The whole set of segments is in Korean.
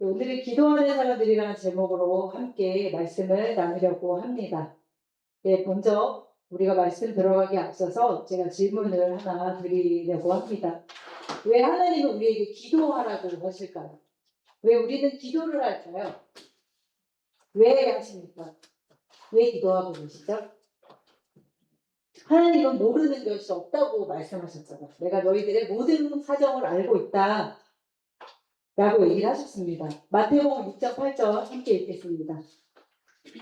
오늘은 기도하는 사람들이라는 제목으로 함께 말씀을 나누려고 합니다. 네, 먼저 우리가 말씀 들어가기 앞서서 제가 질문을 하나 드리려고 합니다. 왜 하나님은 우리에게 기도하라고 하실까요? 왜 우리는 기도를 할까요? 왜 하십니까? 왜 기도하고 계시죠? 하나님은 모르는 것이 없다고 말씀하셨잖아요. 내가 너희들의 모든 사정을 알고 있다 라고 얘기를 하셨습니다. 마태복음 6장 8절 함께 읽겠습니다.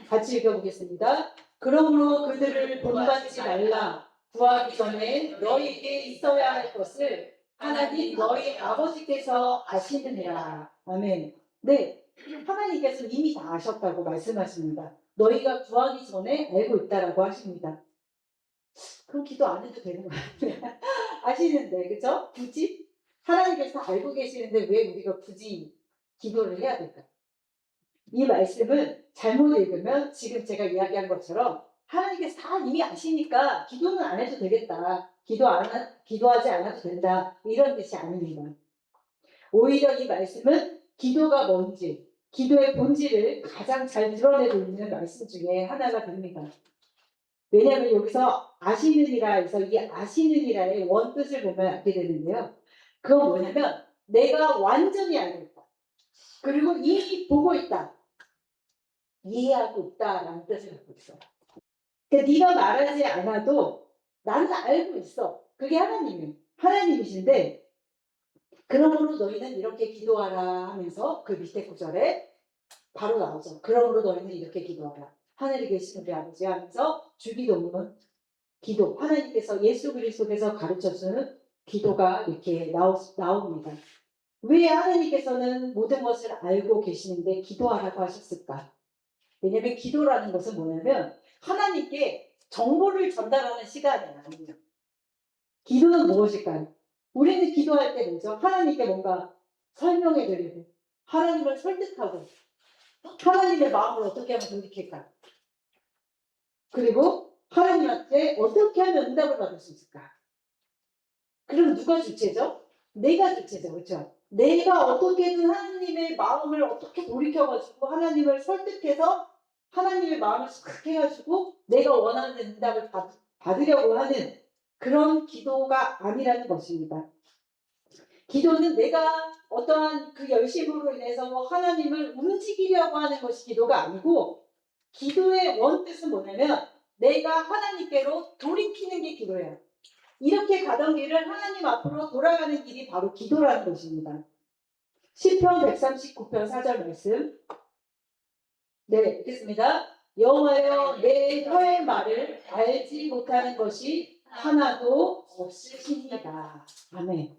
같이 읽어보겠습니다. 그러므로 그들을 본받지 말라. 구하기 전에 너희에게 있어야 할 것을 하나님 너희 아버지께서 아시느니라. 아멘. 네, 하나님께서 이미 다 아셨다고 말씀하십니다. 너희가 구하기 전에 알고 있다라고 하십니다. 그럼 기도 안 해도 되는 거 같아요. 아시는데, 그죠? 굳이 하나님께서 알고 계시는데 왜 우리가 굳이 기도를 해야 될까요? 이 말씀은 잘못 읽으면 지금 제가 이야기한 것처럼 하나님께서 다 이미 아시니까 기도는 안 해도 되겠다. 기도하지 않아도 된다. 이런 뜻이 아닙니다. 오히려 이 말씀은 기도가 뭔지, 기도의 본질을 가장 잘 드러내고 있는 말씀 중에 하나가 됩니다. 왜냐하면 여기서 아시느니라 해서 이 아시느니라의 원뜻을 보면 알게 되는데요. 그건 뭐냐면 내가 완전히 알고 있다. 그리고 이미 보고 있다. 이해하고 있다라는 뜻을 갖고 있어요. 그러니까 네가 말하지 않아도 나는 알고 있어. 그게 하나님이신데 그러므로 너희는 이렇게 기도하라 하면서 그 밑에 구절에 바로 나오죠. 그러므로 너희는 이렇게 기도하라. 하늘에 계신 우리 아버지 하면서 주기도문은 기도. 하나님께서 예수 그리스도께서 가르쳐주는 기도가 이렇게 나옵니다. 왜 하나님께서는 모든 것을 알고 계시는데 기도하라고 하셨을까? 왜냐하면 기도라는 것은 뭐냐면 하나님께 정보를 전달하는 시간이 아니에요. 기도는 무엇일까요? 우리는 기도할 때 뭐죠? 하나님께 뭔가 설명해드리고 하나님을 설득하고 하나님의 마음을 어떻게 하면 돌이킬까? 그리고 하나님한테 어떻게 하면 응답을 받을 수 있을까? 그럼 누가 주체죠? 내가 주체죠. 그렇죠? 내가 어떻게든 하나님의 마음을 어떻게 돌이켜가지고 하나님을 설득해서 하나님의 마음을 싹 해가지고 내가 원하는 응답을 받으려고 하는 그런 기도가 아니라는 것입니다. 기도는 내가 어떠한 그 열심으로 인해서 하나님을 움직이려고 하는 것이 기도가 아니고 기도의 원뜻은 뭐냐면 내가 하나님께로 돌이키는 게 기도예요. 이렇게 가던 길을 하나님 앞으로 돌아가는 길이 바로 기도라는 것입니다. 시편 139편 4절 말씀. 네, 읽겠습니다. 여호와여 내 혀의 말을 알지 못하는 것이 하나도 없으시니이다. 아멘.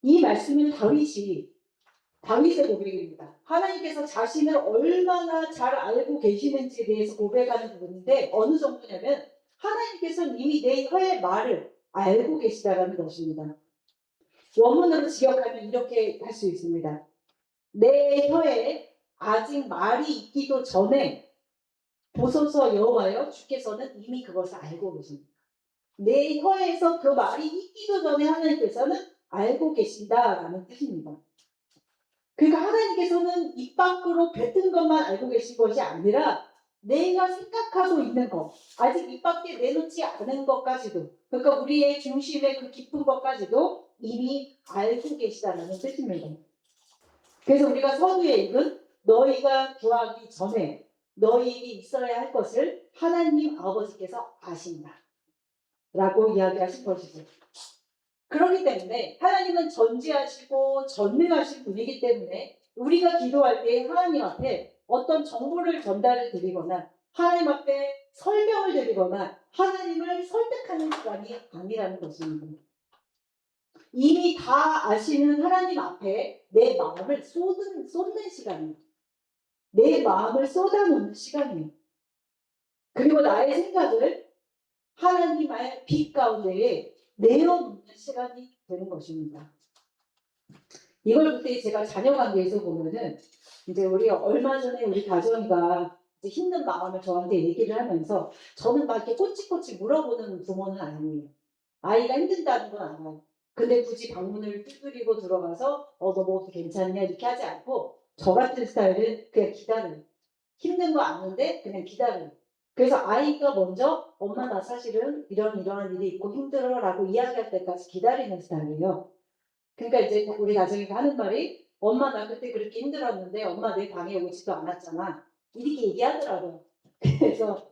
이 말씀은 다윗의 고백입니다. 하나님께서 자신을 얼마나 잘 알고 계시는지에 대해서 고백하는 부분인데 어느 정도냐면 하나님께서는 이미 내 혀의 말을 알고 계시다라는 것입니다. 원문으로 직역하면 이렇게 할 수 있습니다. 내 혀에 아직 말이 있기도 전에 보소서 여호와여 주께서는 이미 그것을 알고 계십니다. 내 혀에서 그 말이 있기도 전에 하나님께서는 알고 계신다라는 뜻입니다. 그러니까 하나님께서는 입 밖으로 뱉은 것만 알고 계신 것이 아니라 내가 생각하고 있는 것, 아직 입 밖에 내놓지 않은 것까지도, 그러니까 우리의 중심의 그 깊은 것까지도 이미 알고 계시다는 뜻입니다. 그래서 우리가 서두에 읽은 너희가 구하기 전에 너희에게 있어야 할 것을 하나님 아버지께서 아신다 라고 이야기하신 것이죠. 그렇기 때문에 하나님은 전지하시고 전능하신 분이기 때문에 우리가 기도할 때 하나님 앞에 어떤 정보를 전달을 드리거나 하나님 앞에 설명을 드리거나 하나님을 설득하는 시간이 아니라는 것입니다. 이미 다 아시는 하나님 앞에 내 마음을 쏟는 시간입니다. 내 마음을 쏟아놓는 시간이에요. 그리고 나의 생각을 하나님의 빛 가운데에 내어놓는 시간이 되는 것입니다. 이걸 그때 제가 자녀 관계에서 보면은 이제 우리 얼마 전에 우리 가정이가 이제 힘든 마음을 저한테 얘기를 하면서 저는 막 이렇게 꼬치꼬치 물어보는 부모는 아니에요. 아이가 힘든다는 건 알아요. 근데 굳이 방문을 두드리고 들어가서 너 뭐 괜찮냐 이렇게 하지 않고 저 같은 스타일은 그냥 기다려요. 힘든 거 아는데 그냥 기다려요. 그래서 아이가 먼저 엄마 나 사실은 이런 일이 있고 힘들어라고 이야기할 때까지 기다리는 스타일이에요. 그러니까 이제 우리 가정이 하는 말이 엄마 나 그때 그렇게 힘들었는데 엄마 내 방에 오지도 않았잖아. 이렇게 얘기하더라고요. 그래서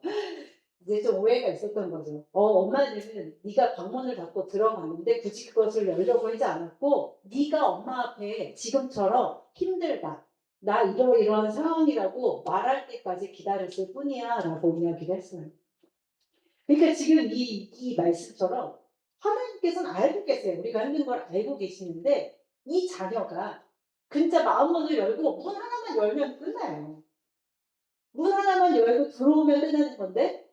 이제 좀 오해가 있었던 거죠. 엄마는 네가 방문을 닫고 들어갔는데 굳이 그것을 열려고 하지 않았고 네가 엄마 앞에 지금처럼 힘들다. 나 이러이러한 상황이라고 말할 때까지 기다렸을 뿐이야 라고 이야기를 했어요. 그러니까 지금 이 말씀처럼 하나님께서는 알고 계세요. 우리가 힘든 걸 알고 계시는데 이 자녀가 진짜 마음문을 열고 문 하나만 열면 끝나요. 문 하나만 열고 들어오면 끝나는 건데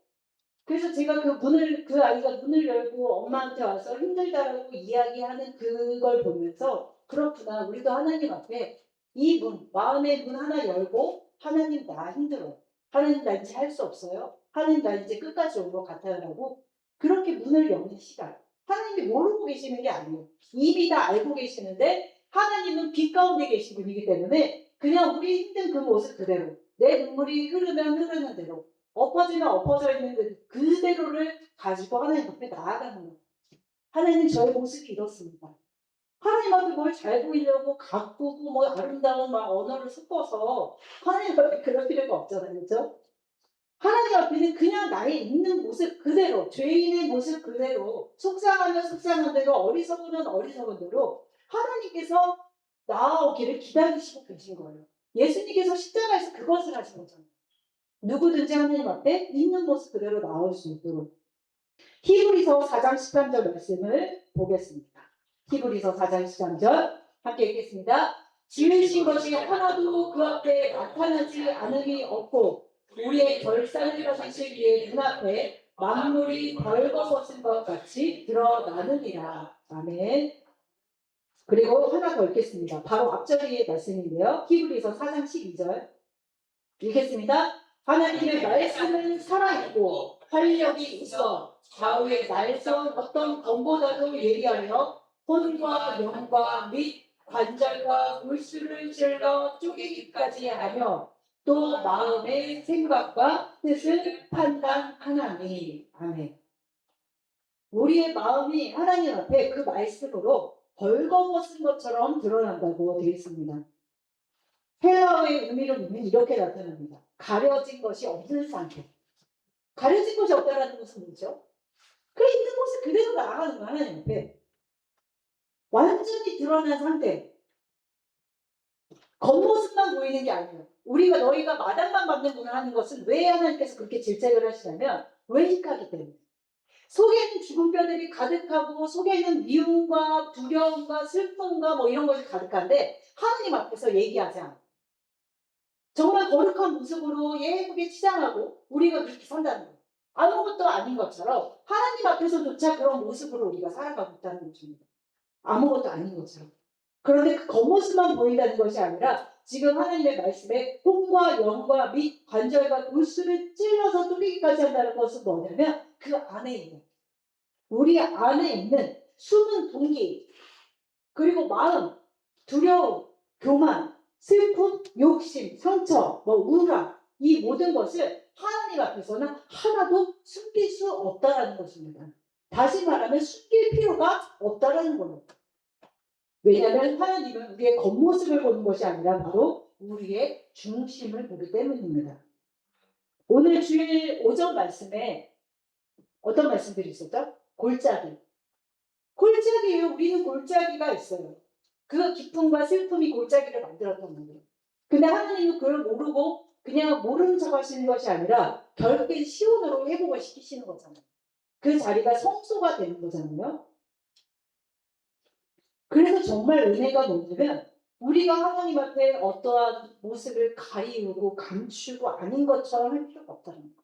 그래서 제가 그 아이가 문을 열고 엄마한테 와서 힘들다라고 이야기하는 그걸 보면서 그렇구나. 우리도 하나님 앞에 이 문, 마음의 문 하나 열고 하나님 나 힘들어. 하나님 나 이제 할 수 없어요. 하나님 나 이제 끝까지 온 것 같아요라고 그렇게 문을 여는 시간. 하나님이 모르고 계시는 게 아니에요. 이미 다 알고 계시는데 하나님은 빛 가운데 계신 분이기 때문에 그냥 우리 힘든 그 모습 그대로 내 눈물이 흐르면 흐르는 대로 엎어지면 엎어져 있는 그대로를 가지고 하나님 앞에 나아가는 거예요. 하나님 저의 모습이 이렇습니다. 하나님 앞에 뭘 잘 보이려고 가꾸고 뭐 아름다운 막 언어를 섞어서 하나님 앞에 그럴 필요가 없잖아요. 그렇죠? 하나님 앞에는 그냥 나의 있는 모습 그대로 죄인의 모습 그대로 속상하면 속상한 대로 어리석으면 어리석은 대로 하나님께서 나아오기를 기다리시고 계신 거예요. 예수님께서 십자가에서 그것을 하신 거잖아요. 누구든지 하나님 앞에 있는 모습 그대로 나올 수 있도록. 히브리서 4장 13절 말씀을 보겠습니다. 히브리서 4장 13절 함께 읽겠습니다. 지으신 것이 하나도 그 앞에 나타나지 않음이 없고 우리의 결산을 받으실 그의 눈앞에 만물이 벌거벗은 것 같이 드러나느니라. 아멘. 그리고 하나 더 읽겠습니다. 바로 앞절의 말씀인데요. 히브리서 4장 12절 읽겠습니다. 하나님의 말씀은 살아있고 활력이 있어 좌우의 날선 어떤 검보다도 예리하여 혼과 영과 및 관절과 골수를 찔러 쪼개기까지 하며 또 마음의 생각과 뜻을 판단하나니. 아멘. 우리의 마음이 하나님 앞에 그 말씀으로 벌거벗은 것처럼 드러난다고 되어 있습니다. 헬라어의 의미를 보면 이렇게 나타납니다. 가려진 것이 없는 상태. 가려진 것이 없다는 것은 뭐죠? 그 있는 모습 그대로 나아가는 거 하나님 앞에. 완전히 드러난 상태. 겉모습만 보이는 게 아니에요. 너희가 마당만 밟는구나 하는 것은 왜 하나님께서 그렇게 질책을 하시냐면 외식하기 때문에. 속에는 죽은 뼈들이 가득하고 속에는 미움과 두려움과 슬픔과 뭐 이런 것이 가득한데 하나님 앞에서 얘기하지 않아요. 정말 거룩한 모습으로 예쁘게 치장하고 우리가 그렇게 산다는 거예요. 아무것도 아닌 것처럼 하나님 앞에서조차 그런 모습으로 우리가 살아가고 있다는 것입니다. 아무것도 아닌 것처럼. 그런데 그 겉모습만 보인다는 것이 아니라 지금 하나님의 말씀에 혼과 영과 및 관절과 골수를 찔러서 뚫리기까지 한다는 것은 뭐냐면 그 안에 있는 우리 안에 있는 숨은 동기 그리고 마음, 두려움, 교만, 슬픔, 욕심, 상처, 우울함 이 모든 것을 하나님 앞에서는 하나도 숨길 수 없다라는 것입니다. 다시 말하면 숨길 필요가 없다라는 겁니다. 왜냐하면 하나님은 우리의 겉모습을 보는 것이 아니라 바로 우리의 중심을 보기 때문입니다. 오늘 주일 오전 말씀에 어떤 말씀들이 있었죠? 골짜기. 골짜기예요. 우리는 골짜기가 있어요. 그 기쁨과 슬픔이 골짜기를 만들었던 거예요. 근데 하나님은 그걸 모르고 그냥 모르는 척 하시는 것이 아니라 결국엔 시온으로 회복을 시키시는 거잖아요. 그 자리가 성소가 되는 거잖아요. 그래서 정말 은혜가 뭐냐면 우리가 하나님 앞에 어떠한 모습을 가리우고 감추고 아닌 것처럼 할 필요가 없다는 거예요.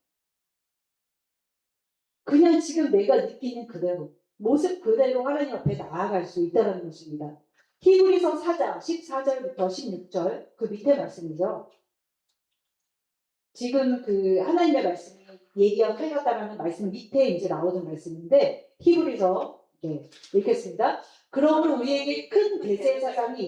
그냥 지금 내가 느끼는 그대로 모습 그대로 하나님 앞에 나아갈 수 있다는 것입니다. 히브리서 4장 14절부터 16절 그 밑에 말씀이죠. 지금 그 하나님의 말씀이 예리하고 칼같다라는 말씀 밑에 이제 나오는 말씀인데 히브리서 읽겠습니다. 그러므로 우리에게 큰 대제사장이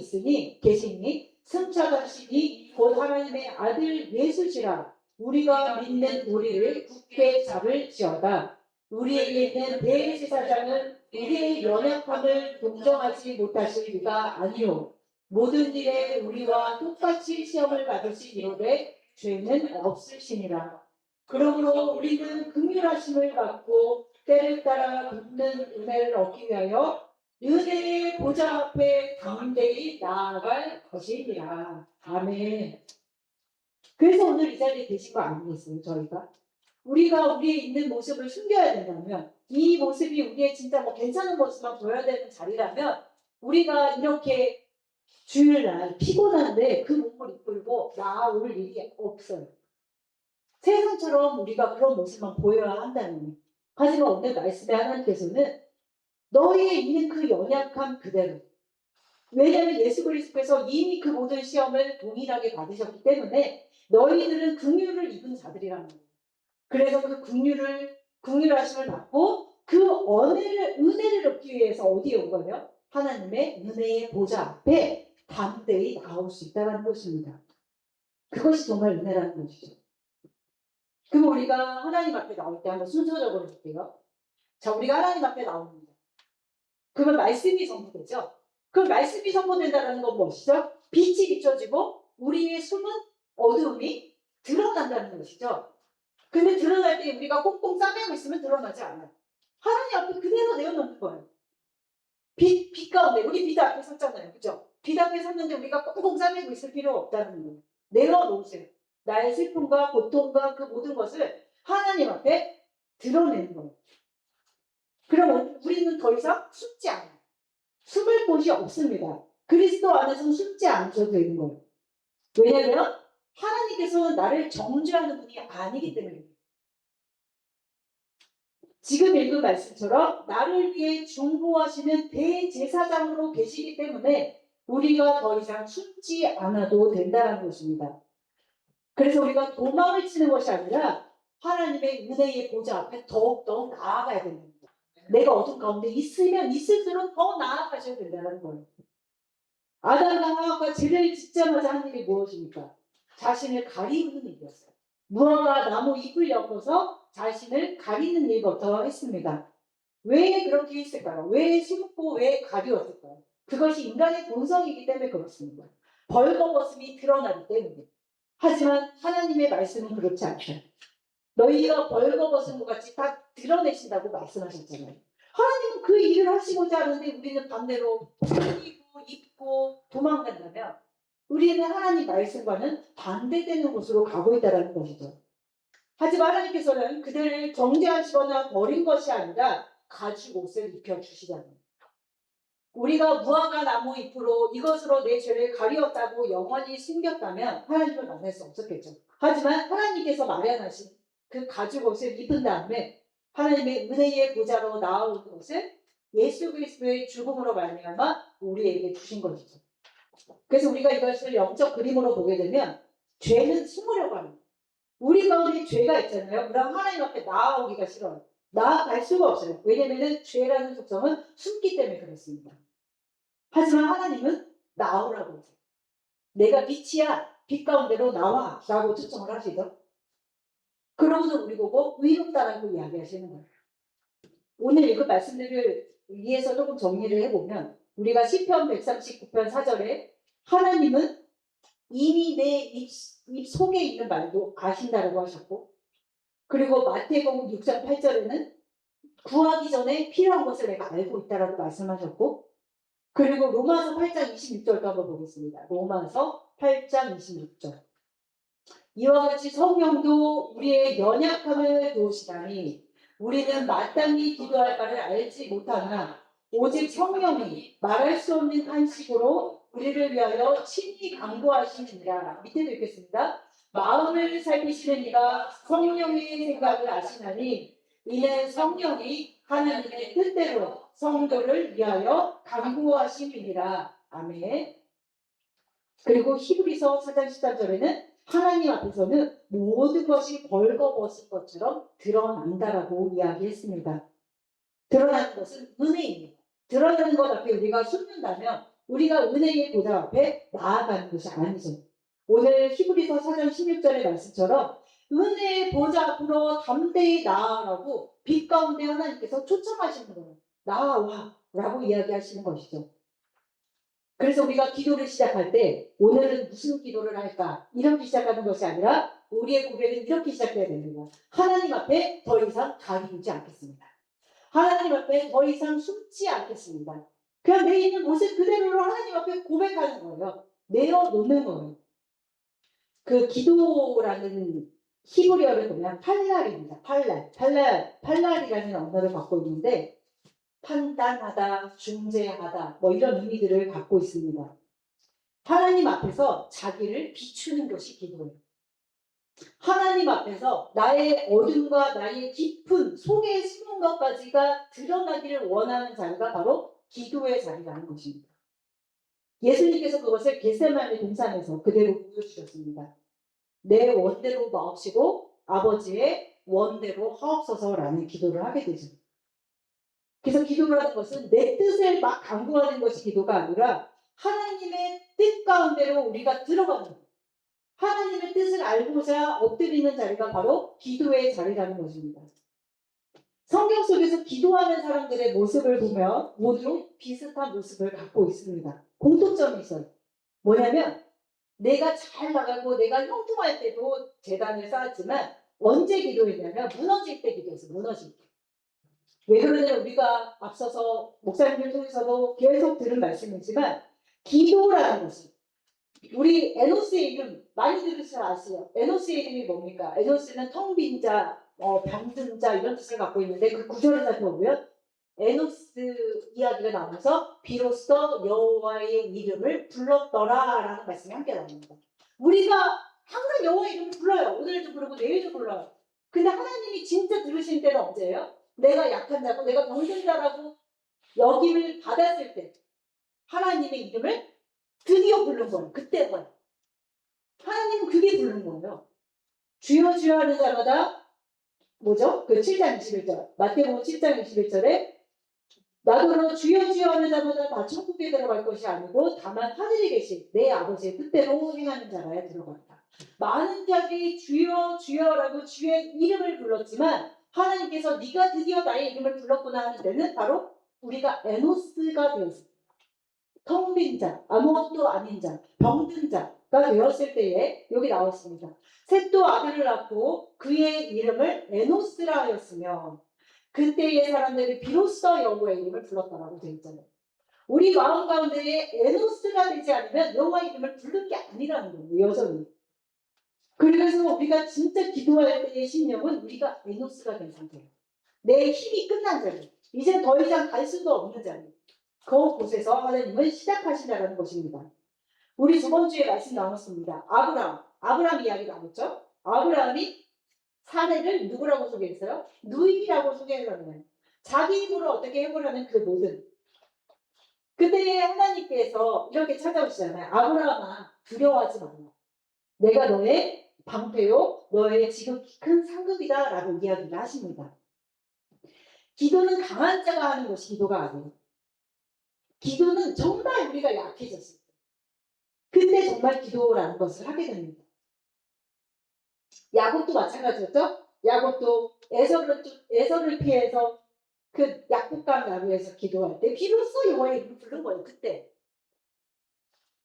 계시니 승천하시니 곧 하나님의 아들 예수시라. 우리가 믿는 우리를 굳게 잡을지어다. 우리에게 있는 대제사장은 우리의 연약함을 동정하지 못하실 리가 아니오. 모든 일에 우리와 똑같이 시험을 받으시기로되 죄는 없으시니라. 그러므로 우리는 긍휼하심을 받고 때를 따라 돕는 은혜를 얻기 위하여 은혜의 보좌 앞에 담대히 나아갈 것이니라. 아멘. 그래서 오늘 이 자리에 계신 거 아니겠어요, 저희가? 우리가 우리의 있는 모습을 숨겨야 된다면, 이 모습이 우리의 진짜 뭐 괜찮은 모습만 보여야 되는 자리라면, 우리가 이렇게 주일날 피곤한데 그 몸을 이끌고 나올 일이 없어요. 세상처럼 우리가 그런 모습만 보여야 한다는. 하지만 오늘 말씀에 하나님께서는 너희의 있는 그 연약함 그대로. 왜냐하면 예수 그리스도께서 이미 그 모든 시험을 동일하게 받으셨기 때문에 너희들은 긍휼을 입은 자들이라는 거예요. 그래서 그 긍휼하심을 받고 그 은혜를 얻기 위해서 어디에 온 거예요? 하나님의 은혜의 보좌 앞에 담대히 나올 수 있다는 것입니다. 그것이 정말 은혜라는 것이죠. 그럼 우리가 하나님 앞에 나올 때 한번 순서적으로 볼게요. 자, 우리가 하나님 앞에 나옵니다. 그러면 말씀이 선포되죠. 그 말씀이 선포된다는 건 무엇이죠? 빛이 비춰지고 우리의 숨은 어두움이 드러난다는 것이죠. 근데 드러날 때 우리가 꽁꽁 싸매고 있으면 드러나지 않아요. 하나님 앞에 그대로 내어놓는 거예요. 빛 가운데, 우리 빛 앞에 섰잖아요. 그죠? 빛 앞에 섰는데 우리가 꽁꽁 싸매고 있을 필요 없다는 거예요. 내려놓으세요. 나의 슬픔과 고통과 그 모든 것을 하나님 앞에 드러내는 거예요. 그럼 우리는 더 이상 숨지 않아요. 숨을 곳이 없습니다. 그리스도 안에서는 숨지 않으셔도 되는 거예요. 왜냐하면 하나님께서는 나를 정죄하는 분이 아니기 때문입니다. 지금 읽은 말씀처럼 나를 위해 중보하시는 대제사장으로 계시기 때문에 우리가 더 이상 숨지 않아도 된다는 것입니다. 그래서 우리가 도망을 치는 것이 아니라 하나님의 은혜의 보좌 앞에 더욱더 나아가야 됩니다. 내가 어둠 가운데 있으면 있을수록 더 나아가셔야 된다는 거예요. 아담과 하와가 죄를 짓자마자 한 일이 무엇입니까? 자신을 가리는 일이었어요. 무화과 나무 잎을 엮어서 자신을 가리는 일부터 했습니다. 왜 그렇게 했을까요? 왜 숨고 왜 가리웠을까요? 그것이 인간의 본성이기 때문에 그렇습니다. 벌거벗음이 드러나기 때문에. 하지만 하나님의 말씀은 그렇지 않죠. 너희가 벌거벗은 것 같이 다 드러내신다고 말씀하셨잖아요. 하나님은 그 일을 하시고자 하는데 우리는 반대로 숨기고 입고 도망간다면 우리는 하나님 말씀과는 반대되는 곳으로 가고 있다는 것이죠. 하지만 하나님께서는 그들을 정죄하시거나 버린 것이 아니라 가죽 옷을 입혀주시잖아요. 우리가 무화과 나무 잎으로 이것으로 내 죄를 가리웠다고 영원히 숨겼다면 하나님을 만날 수 없었겠죠. 하지만 하나님께서 마련하신 그 가죽 옷을 입은 다음에 하나님의 은혜의 보좌로 나아온 것을 예수 그리스도의 죽음으로 말미암아 우리에게 주신 것이죠. 그래서 우리가 이것을 영적 그림으로 보게 되면 죄는 숨으려고 합니다. 우리 가운데 죄가 있잖아요. 그럼 하나님 앞에 나아오기가 싫어요. 나아갈 수가 없어요. 왜냐하면 죄라는 속성은 숨기 때문에 그렇습니다. 하지만 하나님은 나오라고 하세요. 내가 빛이야. 빛 가운데로 나와. 라고 초청을 하시죠. 그러고는 우리 보고 의롭다라고 이야기하시는 거예요. 오늘 읽은 말씀들을 위해서 조금 정리를 해보면 우리가 시편 139편 4절에 하나님은 이미 내 입 속에 있는 말도 아신다라고 하셨고, 그리고 마태복음 6장 8절에는 구하기 전에 필요한 것을 내가 알고 있다라고 말씀하셨고, 그리고 로마서 8장 26절도 한번 보겠습니다. 로마서 8장 26절. 이와 같이 성령도 우리의 연약함을 도우시다니 우리는 마땅히 기도할 바를 알지 못하나 오직 성령이 말할 수 없는 한식으로 우리를 위하여 친히 강구하시느니라. 밑에도 읽겠습니다. 마음을 살피시는 이가 성령의 생각을 아시나니 이는 성령이 하나님의 뜻대로 성도를 위하여 강구하심이니라. 아멘. 그리고 히브리서 4장 13절에는 하나님 앞에서는 모든 것이 벌거벗은 것처럼 드러난다라고 이야기했습니다. 드러나는 것은 은혜입니다. 드러나는 것 앞에 우리가 숨는다면 우리가 은혜의 보좌 앞에 나아가는 것이 아니죠. 오늘 히브리서 4장 16절의 말씀처럼 은혜의 보좌 앞으로 담대히 나아가고 빛 가운데 하나님께서 초청하시는 거예요. 나아와 라고 이야기하시는 것이죠. 그래서 우리가 기도를 시작할 때 오늘은 무슨 기도를 할까? 이렇게 시작하는 것이 아니라 우리의 고백은 이렇게 시작해야 됩니다. 하나님 앞에 더 이상 가리우지 않겠습니다. 하나님 앞에 더 이상 숨지 않겠습니다. 그냥 내 있는 모습 그대로로 하나님 앞에 고백하는 거예요. 내어놓는 거예요. 그 기도라는 히브리어를 보면 팔랄입니다. 팔랄이라는 언어를 갖고 있는데 판단하다, 중재하다 뭐 이런 의미들을 갖고 있습니다. 하나님 앞에서 자기를 비추는 것이 기도예요. 하나님 앞에서 나의 어둠과 나의 깊은 속에 숨은 것까지가 드러나기를 원하는 자리가 바로 기도의 자리라는 것입니다. 예수님께서 그것을 겟세마네 동산에서 그대로 보여주셨습니다. 내 원대로 마옵시고 아버지의 원대로 하옵소서라는 기도를 하게 되죠. 그래서 기도를 하는 것은 내 뜻을 막 강구하는 것이 기도가 아니라 하나님의 뜻 가운데로 우리가 들어가는 거예요. 하나님의 뜻을 알고자 엎드리는 자리가 바로 기도의 자리라는 것입니다. 성경 속에서 기도하는 사람들의 모습을 보면 모두 비슷한 모습을 갖고 있습니다. 공통점이 있어요. 뭐냐면 내가 잘 나가고 내가 형통할 때도 재단을 쌓았지만 언제 기도했냐면 무너질 때 기도했어요. 무너질 때. 왜 그러냐면 우리가 앞서서 목사님들 통해서도 계속 들은 말씀이지만 기도라는 것은 우리 에노스의 이름 많이 들으셔 아세요? 에노스의 이름이 뭡니까? 에노스는 텅 빈 자, 병든 자 이런 뜻을 갖고 있는데 그 구절을 살펴보면 에노스 이야기가 나오면서 비로소 여호와의 이름을 불렀더라라는 말씀이 함께 나옵니다. 우리가 항상 여호와의 이름을 불러요. 오늘도 부르고 내일도 불러요. 근데 하나님이 진짜 들으신 때는 언제예요? 내가 약한 자고 내가 병든 자라고 여김을 받았을 때 하나님의 이름을 드디어 부른 거예요. 그때 거예요. 하나님은 그게 부른 거예요. 주여 주여 하는 자마다 뭐죠? 그 7장 21절 마태복음 7장 21절에 나더러 주여 주여 하는 자마다 다 천국에 들어갈 것이 아니고 다만 하늘에 계신 내 아버지의 뜻대로 행하는 자라야 들어간다. 많은 자들이 주여 주여라고 주의 이름을 불렀지만 하나님께서 네가 드디어 나의 이름을 불렀구나 하는 데는 바로 우리가 에노스가 되었습니다. 텅 빈 자, 아무것도 아닌 자, 병든 자가 되었을 때에 여기 나왔습니다. 셋도 아들을 낳고 그의 이름을 에노스라 하였으며 그때의 사람들이 비로소 여호와의 이름을 불렀다라고 되어 있잖아요. 우리 마음 가운데에 에노스가 되지 않으면 여호와의 이름을 부른 게 아니라는 거예요. 여전히. 그래서 우리가 진짜 기도할 때의 심령은 우리가 에노스가 된 상태예요. 내 힘이 끝난 자리. 이제 더 이상 갈 수도 없는 자리. 그곳에서 하나님은 시작하신다는 것입니다. 우리 저번 주에 말씀 나눴습니다. 아브라함 이야기 나눴죠? 아브라함이 사례를 누구라고 소개했어요? 누이라고 소개했잖아요. 자기 힘으로 어떻게 해보려는 그 모든. 그때 하나님께서 이렇게 찾아오시잖아요. 아브라함아 두려워하지 마라. 내가 너의 방패요, 너의 지극히 큰 상급이다 라고 이야기를 하십니다. 기도는 강한 자가 하는 것이 기도가 아니에요. 기도는 정말 우리가 약해졌을 때 그때 정말 기도라는 것을 하게 됩니다. 야곱도 마찬가지였죠? 야곱도 에서를 피해서 그 약국강 나루에서 기도할 때 비로소 여호와의 이름을 부른 거예요. 그때.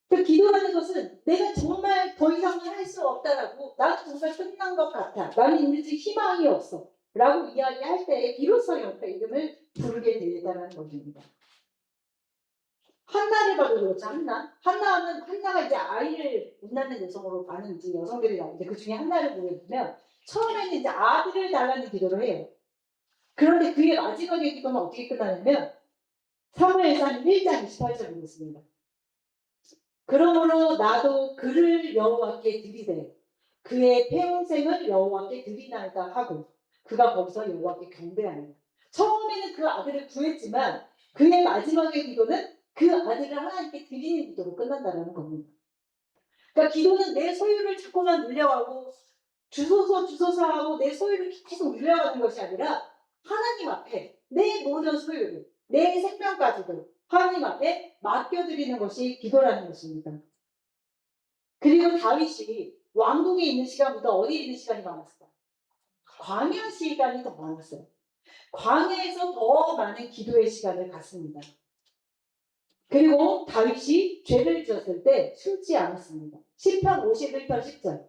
그 기도라는 것은 내가 정말 더 이상 할 수 없다라고 나도 정말 끝난 것 같아. 나는 이제 희망이 없어. 라고 이야기할 때 비로소 여호와의 이름을 부르게 되었다는 것입니다. 한나를 봐도 그렇죠. 한나가 이제 아이를 못 낳는 여성으로 많은 이제 여성들이 나오는데 그 중에 한나를 보여주면 처음에는 이제 아들을 달라는 기도를 해요. 그런데 그의 마지막의 기도는 어떻게 끝나냐면 사무엘상 1장 28절 보겠습니다. 그러므로 나도 그를 여호와께 드리되 그의 평생을 여호와께 드리나이다 하고 그가 거기서 여호와께 경배하니라. 처음에는 그 아들을 구했지만 그의 마지막의 기도는 그 아들을 하나님께 드리는 기도로 끝난다는 겁니다. 그러니까 기도는 내 소유를 자꾸만 늘려가고 주소서 하고 내 소유를 계속 늘려가는 것이 아니라 하나님 앞에 내 모든 소유를, 내 생명까지도 하나님 앞에 맡겨드리는 것이 기도라는 것입니다. 그리고 다윗이 왕궁에 있는 시간보다 어디에 있는 시간이 많았을까? 광야 시간이 더 많았어요. 광야에서 더 많은 기도의 시간을 갖습니다. 그리고 다윗이 죄를 지었을 때 숨지 않았습니다. 시편 51편 10절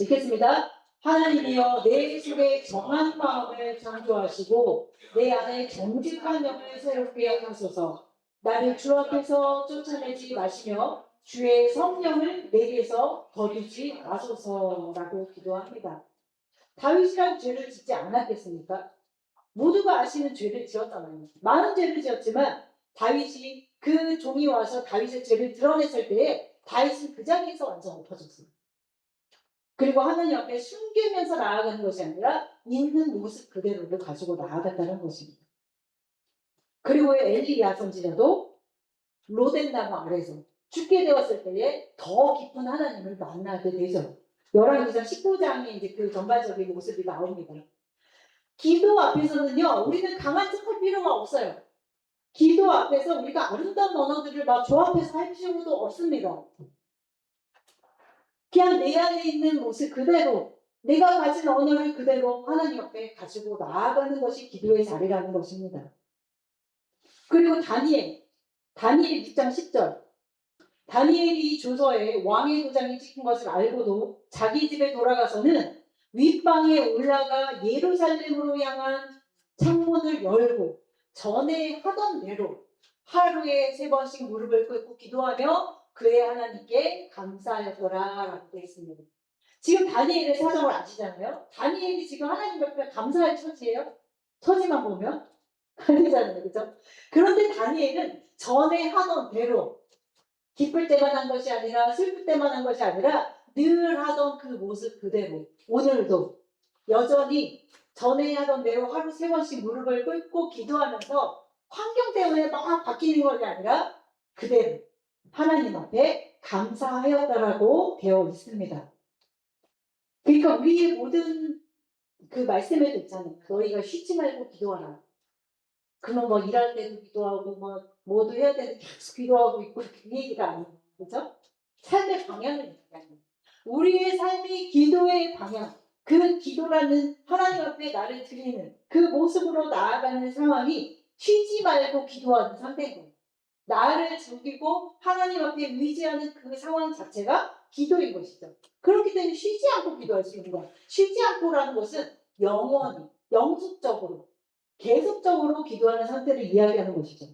읽겠습니다. 하나님이여 내 속에 정한 마음을 창조하시고 내 안에 정직한 영을 새롭게 하소서. 나를 주 앞에서 쫓아내지 마시며 주의 성령을 내게서 거두지 마소서라고 기도합니다. 다윗이란 죄를 짓지 않았겠습니까? 모두가 아시는 죄를 지었잖아요. 많은 죄를 지었지만 다윗이 그 종이 와서 다윗의 죄를 드러냈을 때에 다윗은 그 자리에서 완전 엎어졌어요. 그리고 하나님 앞에 숨기면서 나아가는 것이 아니라 있는 모습 그대로를 가지고 나아갔다는 것입니다. 그리고 엘리야 선지자도 로덴나무 아래에서 죽게 되었을 때에 더 깊은 하나님을 만나게 되죠. 열왕기상 19장에 이제 그 전반적인 모습이 나옵니다. 기도 앞에서는요, 우리는 강한 척할 필요가 없어요. 기도 앞에서 우리가 아름다운 언어들을 막 조합해서 할 필요도 없습니다. 그냥 내 안에 있는 모습 그대로, 내가 가진 언어를 그대로 하나님 앞에 가지고 나아가는 것이 기도의 자리라는 것입니다. 그리고 다니엘 6장 10절. 다니엘이 조서에 왕의 도장이 찍힌 것을 알고도 자기 집에 돌아가서는 윗방에 올라가 예루살렘으로 향한 창문을 열고 전에 하던 대로 하루에 3번씩 무릎을 꿇고 기도하며 그의 하나님께 감사하였더라 라고 되어 있습니다. 지금 다니엘의 사정을 아시잖아요. 다니엘이 지금 하나님 앞에 감사할 처지예요. 처지만 보면 아니잖아요. 그죠? 그런데 다니엘은 전에 하던 대로 기쁠 때만 한 것이 아니라 슬플 때만 한 것이 아니라 늘 하던 그 모습 그대로 오늘도 여전히 전에 하던 대로 하루 3번씩 무릎을 꿇고 기도하면서 환경 때문에 막 바뀌는 것이 아니라 그대로 하나님 앞에 감사하였다라고 되어 있습니다. 그러니까 우리의 모든 그 말씀에도 있잖아요. 너희가 쉬지 말고 기도하라. 그럼 뭐 일할 때도 기도하고 뭐도 해야 되는데 계속 기도하고 있고 그 얘기가 아니에요. 그죠? 삶의 방향을 얘기하는 우리의 삶이 기도의 방향, 그 기도라는 하나님 앞에 나를 드리는 그 모습으로 나아가는 상황이 쉬지 말고 기도하는 상태인 거예요. 나를 죽이고 하나님 앞에 의지하는 그 상황 자체가 기도인 것이죠. 그렇기 때문에 쉬지 않고 기도할 수 있는 거예요. 쉬지 않고라는 것은 영원히, 영속적으로, 계속적으로 기도하는 상태를 이야기하는 것이죠.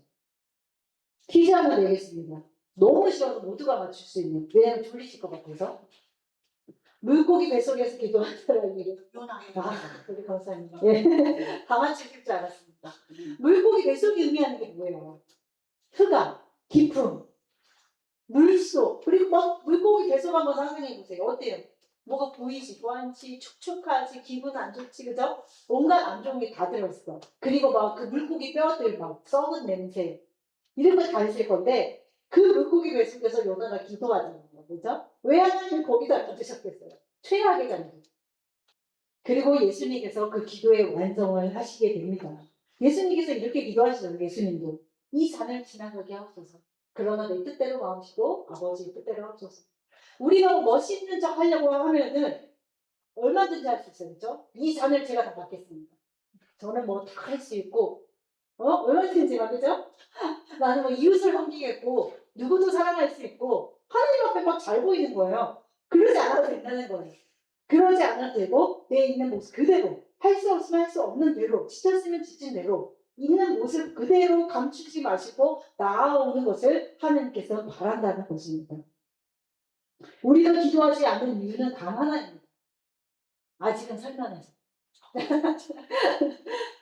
퀴즈 하나 내겠습니다. 너무 쉬워서 모두가 맞출 수 있는. 왜냐하면 졸리실 것 같아서. 물고기 뱃속에서 기도하는 사람이 우리 감사합니다. 예. 다 맞추실 줄 알았습니다. 물고기 뱃속이 의미하는 게 뭐예요? 흑암, 깊음, 물속, 그리고 막 물고기 뱃속 한번 상상해 보세요. 어때요? 뭐가 보이지, 좋아하지, 축축하지, 기분 안 좋지, 그죠? 온갖 안 좋은 게 다 들어있어. 그리고 막 그 물고기 뼈들 막 썩은 냄새 이런 거 다 있을 건데 그 물고기 뱃속에서 요나가 기도하잖아요, 그죠? 왜 하나님 거기다 던지셨겠어요? 최악의 잔디. 그리고 예수님께서 그 기도의 완성을 하시게 됩니다. 예수님께서 이렇게 기도하시잖아요. 예수님도 이 잔을 지나가게 하옵소서. 그러나 내 뜻대로 마옵시고 아버지의 뜻대로 하옵소서. 우리가 멋있는 척 하려고 하면은 얼마든지 할 수 있어요. 그렇죠? 이 잔을 제가 다 받겠습니다. 저는 뭐 다 할 수 있고 얼마든지 말이죠? 나는 뭐 이웃을 섬기겠고 누구도 사랑할 수 있고 하나님 앞에 막 잘 보이는 거예요. 그러지 않아도 된다는 거예요. 그러지 않아도 되고 내 있는 모습 그대로 할 수 없으면 할 수 없는 대로 지쳤으면 지친 대로 있는 모습 그대로 감추지 마시고 나아오는 것을 하나님께서 바란다는 것입니다. 우리가 기도하지 않는 이유는 단 하나입니다. 아직은 살만해서.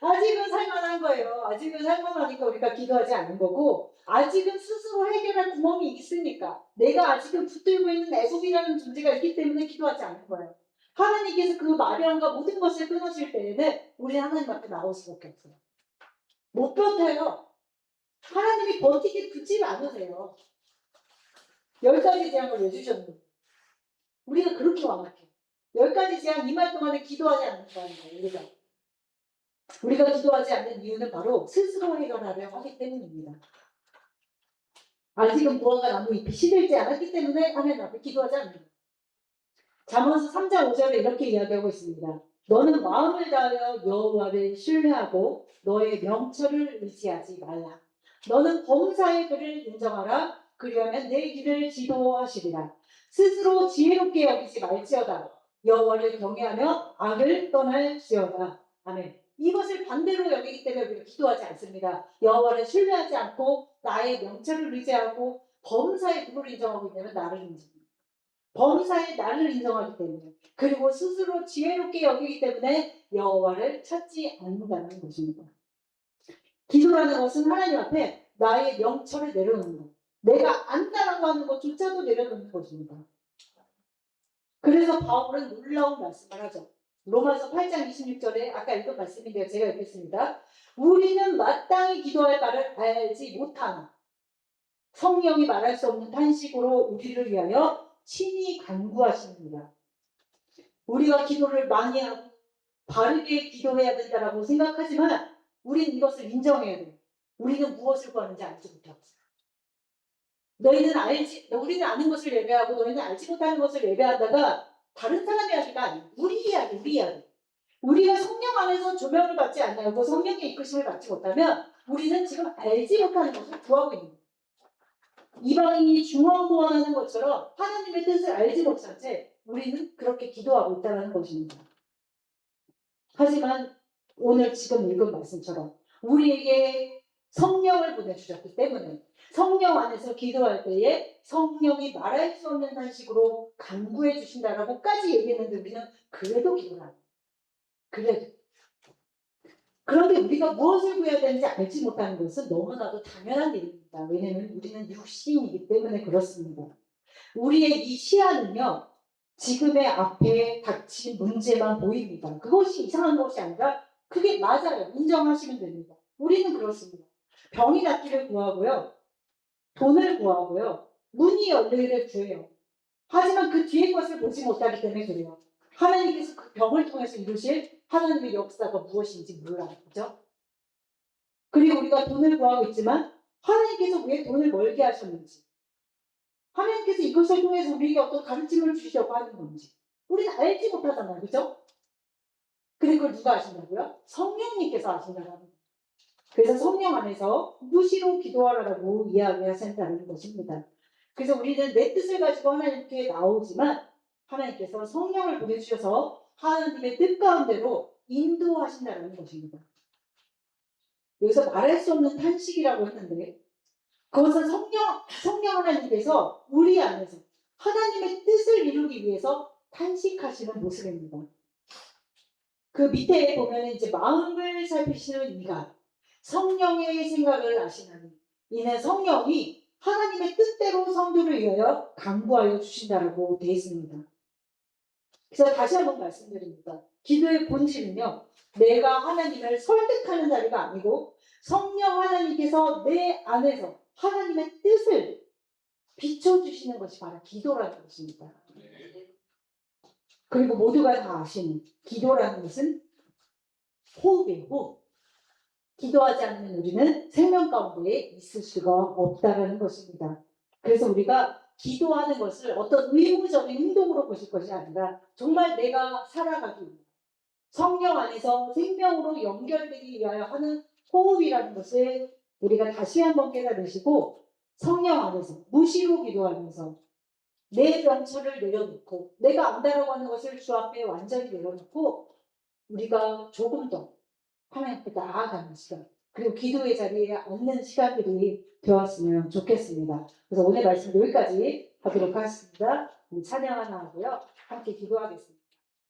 아직은 살만한 거예요. 아직은 살만하니까 우리가 기도하지 않는 거고 아직은 스스로 해결할 구멍이 있으니까 내가 아직은 붙들고 있는 애국이라는 존재가 있기 때문에 기도하지 않는 거예요. 하나님께서 그 마련과 모든 것을 끊으실 때에는 우리는 하나님 앞에 나올 수밖에 없어요. 못 버텨요. 하나님이 버티게 두지 않으세요. 10가지 재앙을 내주셨는데 우리가 그렇게 완악해요. 10가지 재앙 2말 동안에 기도하지 않는다는 거예요. 우리가. 우리가 기도하지 않는 이유는 바로 스스로 해결하려 하기 때문입니다. 아직은 무화과 나무 잎이 시들지 않았기 때문에 하나님 앞에 기도하지 않는다. 잠언서 3장 5절에 이렇게 이야기하고 있습니다. 너는 마음을 다하여 여호와를 신뢰하고 너의 명철을 의지하지 말라. 너는 범사의 그를 인정하라. 그리하면 내 길을 지도하시리라. 스스로 지혜롭게 여기지 말지어다. 여호와를 경외하며 악을 떠날지어다. 아멘. 이것을 반대로 여기기 때문에 우리가 기도하지 않습니다. 여호와를 신뢰하지 않고 나의 명철을 의지하고 범사의 그를 인정하고 있다면 나를 인정합니다. 범사의 나를 인정하기 때문에, 그리고 스스로 지혜롭게 여기기 때문에 여호와를 찾지 않는다는 것입니다. 기도라는 것은 하나님 앞에 나의 명철을 내려놓는 것, 내가 안다라고 하는 것조차도 내려놓는 것입니다. 그래서 바울은 놀라운 말씀을 하죠. 로마서 8장 26절에 아까 읽은 말씀인데요. 제가 읽겠습니다. 우리는 마땅히 기도할 바를 알지 못하나 성령이 말할 수 없는 탄식으로 우리를 위하여 친히 간구하십니다. 우리가 기도를 많이 하고 바르게 기도해야 된다고 생각하지만 우리는 이것을 인정해야 돼요. 우리는 무엇을 구하는지 알지 못하고 있어요. 우리는 아는 것을 예배하고 너희는 알지 못하는 것을 예배하다가 다른 사람의 이야기가 아니에요. 우리 이야기. 우리가 성령 안에서 조명을 받지 않고 성령의 이끄심을 받지 못하면 우리는 지금 알지 못하는 것을 구하고 있는 거예요. 이방인이 중언부언하는 것처럼 하나님의 뜻을 알지 못한 채 우리는 그렇게 기도하고 있다는 것입니다. 하지만 오늘 지금 읽은 말씀처럼 우리에게 성령을 보내주셨기 때문에 성령 안에서 기도할 때에 성령이 말할 수 없는 한식으로 간구해 주신다라고까지 얘기했는데 우리는 그래도 기도를 안 해요. 그런데 우리가 무엇을 구해야 되는지 알지 못하는 것은 너무나도 당연한 일입니다. 왜냐하면 우리는 육신이기 때문에 그렇습니다. 우리의 이 시야는요, 지금의 앞에 닥친 문제만 보입니다. 그것이 이상한 것이 아니라 그게 맞아요. 인정하시면 됩니다. 우리는 그렇습니다. 병이 낫기를 구하고요. 돈을 구하고요. 문이 열리기를 구해요. 하지만 그 뒤의 것을 보지 못하기 때문에 그래요. 하나님께서 그 병을 통해서 이루실 하나님의 역사가 무엇인지 몰라요. 그죠? 그리고 우리가 돈을 구하고 있지만 하나님께서 왜 돈을 멀게 하셨는지, 하나님께서 이것을 통해서 우리에게 어떤 가르침을 주시려고 하는 건지 우리는 알지 못하잖아요. 그죠? 근데 그걸 누가 아신다고요? 성령님께서 아신다는 거예요. 그래서 성령 안에서 무시로 기도하라고 이야기하신다는 것입니다. 그래서 우리는 내 뜻을 가지고 하나님께 나오지만 하나님께서 성령을 보내주셔서 하나님의 뜻 가운데로 인도하신다는 것입니다. 여기서 말할 수 없는 탄식이라고 했는데 그것은 성령 하나님께서 우리 안에서 하나님의 뜻을 이루기 위해서 탄식하시는 모습입니다. 그 밑에 보면 이제 마음을 살피시는 이가 성령의 생각을 아시나니 이는 성령이 하나님의 뜻대로 성도를 위하여 간구하여 주신다라고 되어 있습니다. 그래서 다시 한번 말씀드립니다. 기도의 본질은요, 내가 하나님을 설득하는 자리가 아니고 성령 하나님께서 내 안에서 하나님의 뜻을 비춰주시는 것이 바로 기도라는 것입니다. 그리고 모두가 다 아시는 기도라는 것은 호흡이에요. 호흡. 기도하지 않는 우리는 생명 가운데 있을 수가 없다는 것입니다. 그래서 우리가 기도하는 것을 어떤 의무적인 행동으로 보실 것이 아니라 정말 내가 살아가기 위해 성령 안에서 생명으로 연결되기 위하여 하는 호흡이라는 것을 우리가 다시 한번 깨달으시고 성령 안에서 무시로 기도하면서 내 명철을 내려놓고 내가 안다라고 하는 것을 주 앞에 완전히 내려놓고 우리가 조금 더 하나님께 나아가는 시간, 그리고 기도의 자리에 앉는 시간들이 되었으면 좋겠습니다. 그래서 오늘 말씀 여기까지 하도록 하겠습니다. 찬양 하나 하고요. 함께 기도하겠습니다.